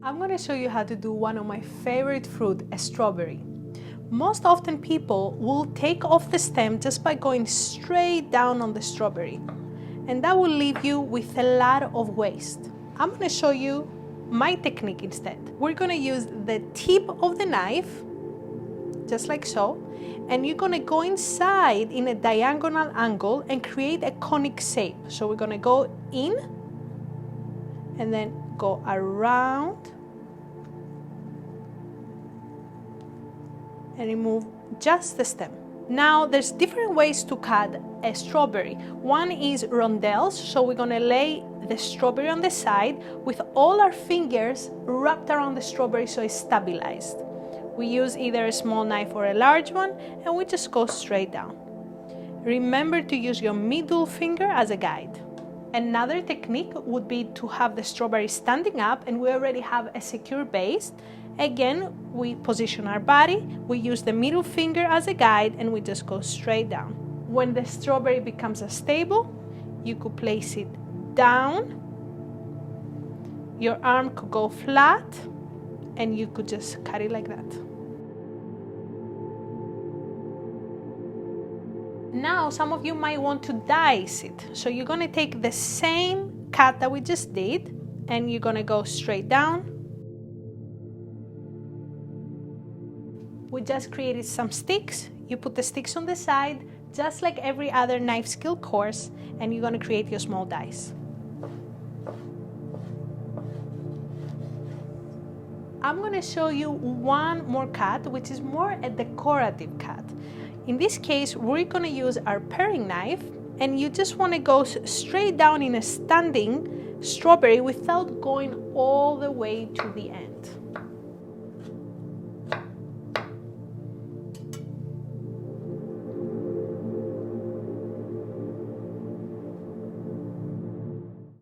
I'm going to show you how to do one of my favorite fruit, a strawberry. Most often people will take off the stem just by going straight down on the strawberry, and that will leave you with a lot of waste. I'm going to show you my technique instead. We're going to use the tip of the knife, just like so, and you're going to go inside in a diagonal angle and create a conic shape. So we're going to go in and then go around and remove just the stem. Now there's different ways to cut a strawberry. One is rondelles, so we're gonna lay the strawberry on the side with all our fingers wrapped around the strawberry so it's stabilized. We use either a small knife or a large one, and we just go straight down. Remember to use your middle finger as a guide. Another technique would be to have the strawberry standing up, and we already have a secure base. Again, we position our body, we use the middle finger as a guide, and we just go straight down. When the strawberry becomes stable, you could place it down, your arm could go flat, and you could just cut it like that. Now, some of you might want to dice it. So you're gonna take the same cut that we just did, and you're gonna go straight down. We just created some sticks. You put the sticks on the side, just like every other knife skill course, and you're gonna create your small dice. I'm gonna show you one more cut, which is more a decorative cut. In this case, we're gonna use our paring knife, and you just wanna go straight down in a standing strawberry without going all the way to the end.